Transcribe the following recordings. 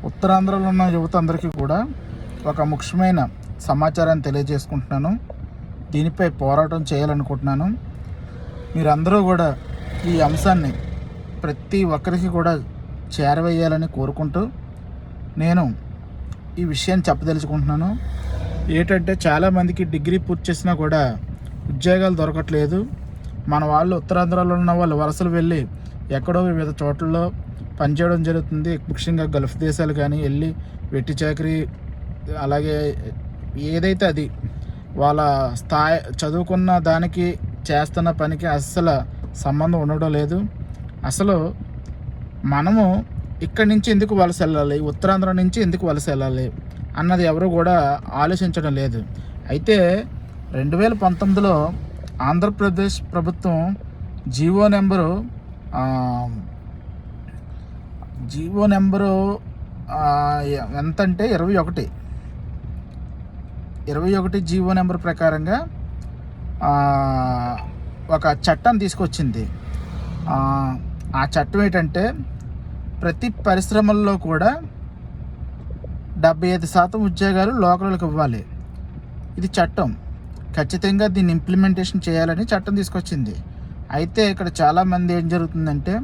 ఉత్తరాంధ్రలో ఉన్న యువత అందరికీ కూడా ఒక ముఖ్యమైన సమాచారాన్ని తెలియజేసుకుంటున్నాను. దీనిపై పోరాటం చేయాలనుకుంటున్నాను. మీరందరూ కూడా ఈ అంశాన్ని ప్రతి ఒక్కరికి కూడా చేరవేయాలని కోరుకుంటూ నేను ఈ విషయాన్ని చెప్పదలుచుకుంటున్నాను. ఏంటంటే చాలామందికి డిగ్రీ పూర్తి చేసినా కూడా ఉద్యోగాలు దొరకట్లేదు. మన వాళ్ళు ఉత్తరాంధ్రలో ఉన్న వాళ్ళు వలసలు వెళ్ళి ఎక్కడో వివిధ చోట్లలో పనిచేయడం జరుగుతుంది. ముఖ్యంగా గల్ఫ్ దేశాలు కానీ వెళ్ళి వెట్టి చాకరీ, అలాగే ఏదైతే అది వాళ్ళ స్థాయి చదువుకున్న దానికి చేస్తున్న పనికి అస్సలు సంబంధం ఉండడం లేదు. అసలు మనము ఇక్కడి నుంచి ఎందుకు వలస వెళ్ళాలి, ఉత్తరాంధ్ర నుంచి ఎందుకు వలస వెళ్ళాలి అన్నది ఎవరు కూడా ఆలోచించడం లేదు. అయితే 2019లో ఆంధ్రప్రదేశ్ ప్రభుత్వం జీవో నెంబరు ఎంతంటే 21 జీవో నెంబర్ ప్రకారంగా ఒక చట్టం తీసుకొచ్చింది. ఆ చట్టం ఏంటంటే ప్రతి పరిశ్రమల్లో కూడా 75% ఉద్యోగాలు లోకల్కి ఇవ్వాలి. ఇది చట్టం. ఖచ్చితంగా దీన్ని ఇంప్లిమెంటేషన్ చేయాలని చట్టం తీసుకొచ్చింది. అయితే ఇక్కడ చాలామంది ఏం జరుగుతుందంటే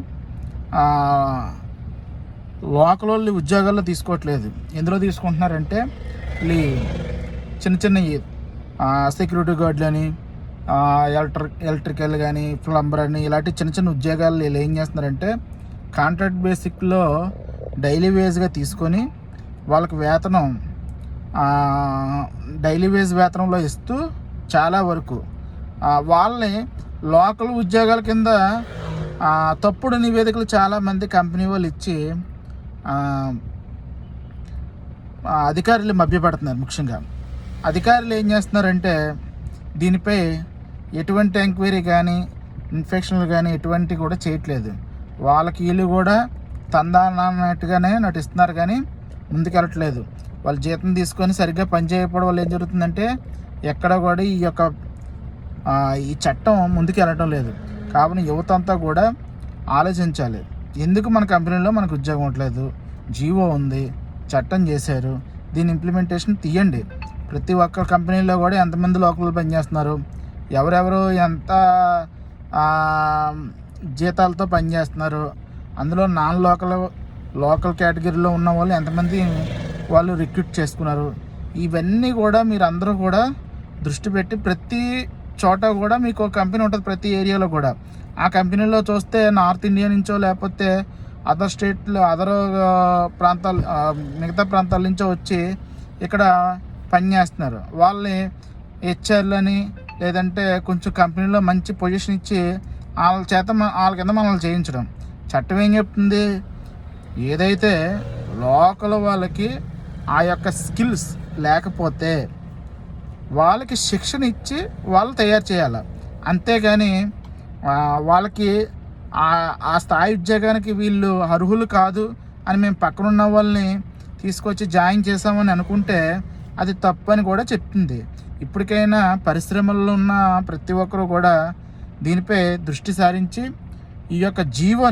లోకల్ వాళ్ళు ఉద్యోగాల్లో తీసుకోవట్లేదు. ఎందులో తీసుకుంటున్నారంటే చిన్న సెక్యూరిటీ గార్డులు అని, ఎలక్ట్రికల్ కానీ, ప్లంబర్ అని, ఇలాంటి చిన్న ఉద్యోగాలు వీళ్ళు ఏం చేస్తున్నారంటే కాంట్రాక్ట్ బేసిక్లో డైలీ వేజ్గా తీసుకొని వాళ్ళకి వేతనం డైలీ వేజ్ వేతనంలో ఇస్తూ చాలా వరకు వాళ్ళని లోకల్ ఉద్యోగాల కింద తప్పుడు నివేదికలు చాలామంది కంపెనీ వాళ్ళు ఇచ్చి అధికారులు మభ్యపెడుతున్నారు. ముఖ్యంగా అధికారులు ఏం చేస్తున్నారంటే దీనిపై ఎటువంటి ఎంక్వైరీ కానీ, ఇన్ఫెక్షన్లు కానీ ఎటువంటి కూడా చేయట్లేదు. వాళ్ళకి వీళ్ళు కూడా తందానట్టుగానే నటిస్తున్నారు కానీ ముందుకెళ్ళట్లేదు. వాళ్ళు జీతం తీసుకొని సరిగ్గా పనిచేయకపోవడం వల్ల ఏం జరుగుతుందంటే ఎక్కడ కూడా ఈ చట్టం ముందుకెళ్ళటం లేదు. కావున యువత అంతా కూడా ఆలోచించాలి. ఎందుకు మన కంపెనీలో మనకు ఉద్యోగం ఉండట్లేదు? జీవో ఉంది, చట్టం చేశారు, దీని ఇంప్లిమెంటేషన్ తీయండి. ప్రతి ఒక్క కంపెనీలో కూడా ఎంతమంది లోకల్ పనిచేస్తున్నారు, ఎవరెవరు ఎంత జీతాలతో పనిచేస్తున్నారు, అందులో నాన్ లోకల్ కేటగిరీలో ఉన్న వాళ్ళు ఎంతమంది వాళ్ళు రిక్రూట్ చేసుకున్నారు, ఇవన్నీ కూడా మీరు అందరూ కూడా దృష్టి పెట్టి ప్రతి చోట కూడా మీకు ఒక కంపెనీ ఉంటుంది. ప్రతి ఏరియాలో కూడా ఆ కంపెనీలో చూస్తే నార్త్ ఇండియా నుంచో లేకపోతే అదర్ స్టేట్లో మిగతా ప్రాంతాల నుంచో వచ్చి ఇక్కడ పనిచేస్తున్నారు. వాళ్ళని హెచ్ఆర్లని లేదంటే కొంచెం కంపెనీలో మంచి పొజిషన్ ఇచ్చి వాళ్ళ కింద మనల్ని చేయించడం. చట్టం ఏం చెప్తుంది? ఏదైతే లోకల్ వాళ్ళకి ఆ యొక్క స్కిల్స్ లేకపోతే వాళ్ళకి శిక్షణ ఇచ్చి వాళ్ళు తయారు చేయాలి. అంతేగాని వాళ్ళకి ఆ స్థాయి ఉద్యోగానికి వీళ్ళు అర్హులు కాదు అని మేము పక్కనున్న వాళ్ళని తీసుకొచ్చి జాయిన్ చేసామని అనుకుంటే అది తప్పని కూడా చెప్తుంది. ఇప్పటికైనా పరిశ్రమల్లో ఉన్న ప్రతి ఒక్కరు కూడా దీనిపై దృష్టి సారించి ఈ యొక్క జీవో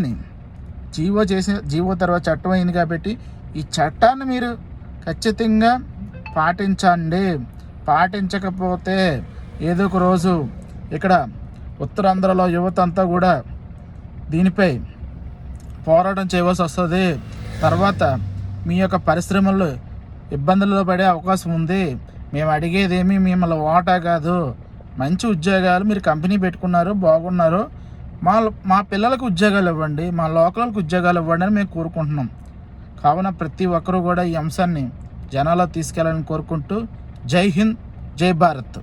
తర్వాత చట్టం అయింది కాబట్టి ఈ చట్టాన్ని మీరు ఖచ్చితంగా పాటించండి. పాటించకపోతే ఏదో ఒక రోజు ఇక్కడ ఉత్తరాంధ్రలో యువత అంతా కూడా దీనిపై పోరాటం చేయవలసి వస్తుంది. తర్వాత మీ యొక్క పరిశ్రమల్లో ఇబ్బందుల్లో పడే అవకాశం ఉంది. మేము అడిగేదేమీ మిమ్మల్ని ఓటా కాదు, మంచి ఉద్యోగాలు మీరు కంపెనీ పెట్టుకున్నారు, బాగున్నారు, మా పిల్లలకు ఉద్యోగాలు ఇవ్వండి, మా లోకల్కి ఉద్యోగాలు ఇవ్వండి అని మేము కోరుకుంటున్నాం. కావున ప్రతి ఒక్కరూ కూడా ఈ అంశాన్ని జనాల్లో తీసుకెళ్ళాలని కోరుకుంటూ జై హింద్, జై భారత్.